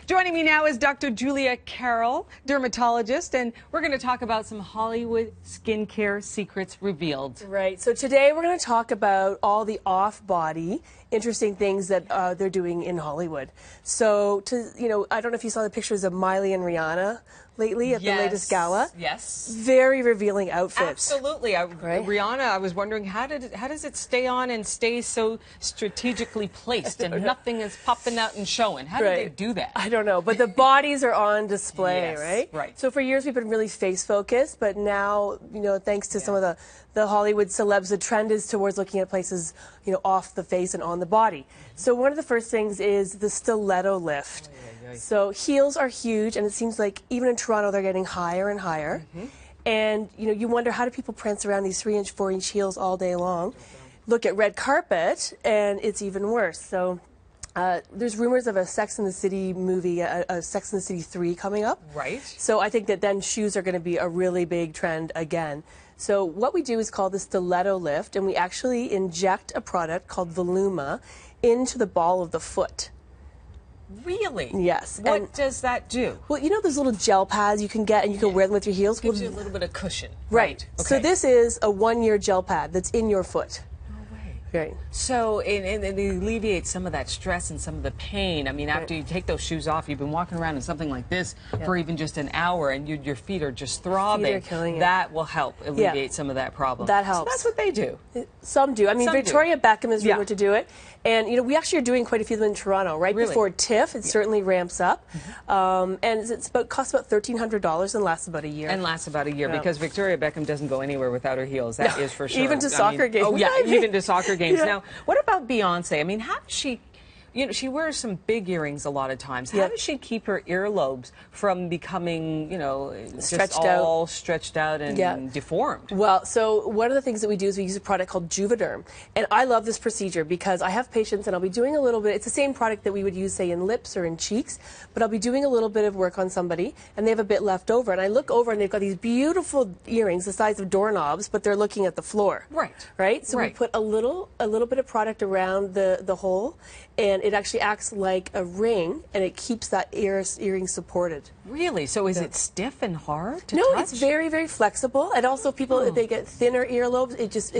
Joining me now is Dr. Julia Carroll, dermatologist, and we're going to talk about some Hollywood skincare secrets revealed. Right. So today we're going to talk about all the off-body interesting things that they're doing in Hollywood. So, I don't know if you saw the pictures of Miley and Rihanna lately at the latest gala. Yes. Very revealing outfits. Absolutely. Rihanna, I was wondering, how does it stay on and stay so strategically placed and nothing is popping out and showing? How do they do that? I don't know, but the bodies are on display, right? Right. So for years we've been really face focused, but now, thanks to some of the Hollywood celebs, the trend is towards looking at places, off the face and on the body. So one of the first things is the stiletto lift. So heels are huge, and it seems like even in Toronto they're getting higher and higher. And you wonder, how do people prance around these 3-inch, 4-inch heels all day long? Look at red carpet, and it's even worse. So there's rumors of a Sex and the City movie, a Sex and the City 3 coming up. Right. So I think that then shoes are going to be a really big trend again. So what we do is called the stiletto lift, and we actually inject a product called Voluma into the ball of the foot. Really? Yes. What does that do? Well, those little gel pads you can get and you can wear them with your heels? Gives you a little bit of cushion. Right. Okay. So this is a 1-year gel pad that's in your foot. No way. Right. So it alleviates some of that stress and some of the pain. I mean, after you take those shoes off, you've been walking around in something like this for even just an hour, and your feet are just throbbing. Feet are killing it. That will help alleviate some of that problem. That helps. So that's what they do. Some do. I mean, Some Victoria Beckham is rumored to do it. And, we actually are doing quite a few of them in Toronto. Right before TIFF, it certainly ramps up. And costs about $1,300 and lasts about a year. And lasts about a year because Victoria Beckham doesn't go anywhere without her heels. That is for sure. Even to soccer games. Oh, yeah, even to soccer games. Now, what about Beyonce? I mean, how does she... she wears some big earrings a lot of times. How does she keep her earlobes from becoming, just all stretched out and deformed? Well, so one of the things that we do is we use a product called Juvederm. And I love this procedure because I have patients and I'll be doing a little bit, it's the same product that we would use, say, in lips or in cheeks, but I'll be doing a little bit of work on somebody and they have a bit left over. And I look over and they've got these beautiful earrings the size of doorknobs, but they're looking at the floor. Right. Right? So we put a little bit of product around the hole, and it actually acts like a ring, and it keeps that earring supported. Really? So is it stiff and hard to No, touch? it's very, very flexible. And also people, if they get thinner earlobes, it just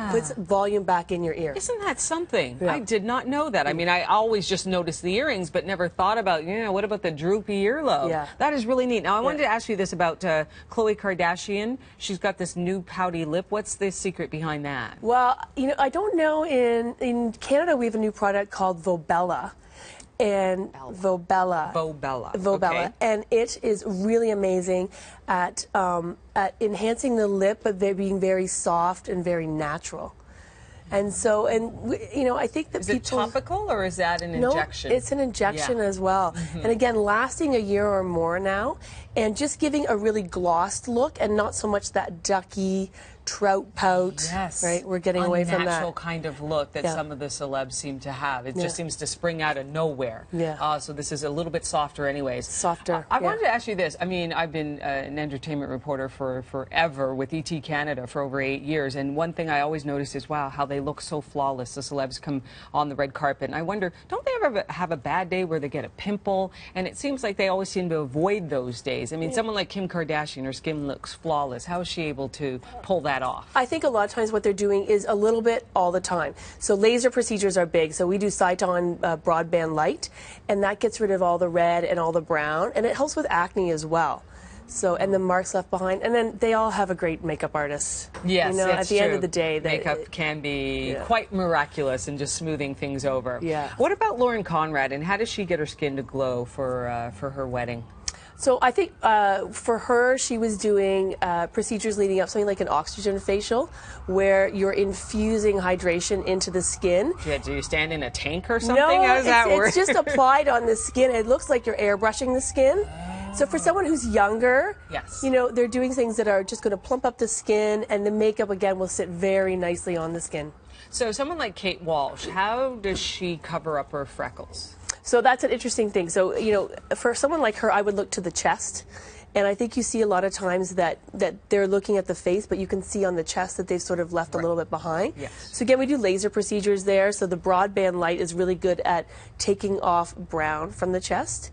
puts volume back in your ear. Isn't that something? I did not know that. I mean, I always just noticed the earrings, but never thought about, what about the droopy earlobe? Yeah. That is really neat. Now, I wanted to ask you this about Khloe Kardashian. She's got this new pouty lip. What's the secret behind that? Well, I don't know. In Canada, we have a new product called Vobella. And Vobella. Okay. And it is really amazing at enhancing the lip, but they're being very soft and very natural. And so, I think that is it topical or is that an injection? No, it's an injection as well. And again, lasting a year or more now, and just giving a really glossed look and not so much that ducky trout pout. Yes. Right? We're getting away from that. Unnatural kind of look that some of the celebs seem to have. It just seems to spring out of nowhere. So this is a little bit softer anyways. Softer. I wanted to ask you this. I mean, I've been an entertainment reporter for forever with ET Canada for over 8 years, and one thing I always notice is, wow, how they look so flawless. The celebs come on the red carpet, and I wonder, don't they ever have a bad day where they get a pimple? And it seems like they always seem to avoid those days. I mean, someone like Kim Kardashian, her skin looks flawless. How is she able to pull that off? I think a lot of times what they're doing is a little bit all the time. So laser procedures are big. So we do Cyton broadband light, and that gets rid of all the red and all the brown, and it helps with acne as well. So, and the marks left behind, and then they all have a great makeup artist. Yes, at the end of the day, makeup can be quite miraculous in just smoothing things over. Yeah. What about Lauren Conrad, and how does she get her skin to glow for her wedding? So I think for her, she was doing procedures leading up, something like an oxygen facial, where you're infusing hydration into the skin. Do you stand in a tank or something? No, how does that work? It's just applied on the skin. It looks like you're airbrushing the skin. So for someone who's younger, they're doing things that are just going to plump up the skin, and the makeup, again, will sit very nicely on the skin. So someone like Kate Walsh, how does she cover up her freckles? So that's an interesting thing. So, for someone like her, I would look to the chest. And I think you see a lot of times that they're looking at the face, but you can see on the chest that they've sort of left a little bit behind. Yes. So again, we do laser procedures there. So the broadband light is really good at taking off brown from the chest.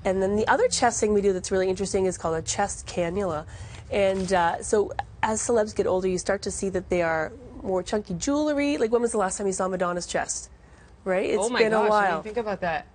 And then the other chest thing we do that's really interesting is called a chest cannula. And so as celebs get older, you start to see that they are more chunky jewelry. Like, when was the last time you saw Madonna's chest? Right? It's been a while. I didn't think about that.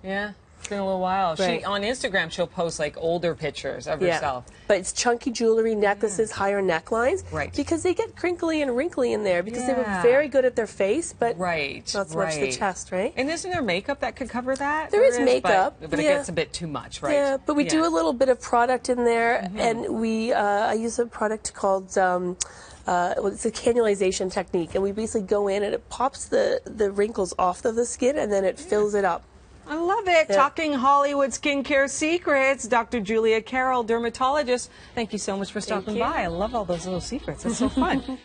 Yeah. It's been a little while. Right. She, on Instagram, she'll post like older pictures of herself. But it's chunky jewelry, necklaces, higher necklines. Right. Because they get crinkly and wrinkly in there because they were very good at their face, but not so much the chest, right? And isn't there makeup that could cover that? There is makeup. But it gets a bit too much, right? Yeah, but we do a little bit of product in there, and we I use a product called it's a cannulization technique, and we basically go in and it pops the wrinkles off of the skin, and then it fills it up. I love it. Yeah. Talking Hollywood skincare secrets. Dr. Julia Carroll, dermatologist. Thank you so much for stopping by. I love all those little secrets. It's so fun.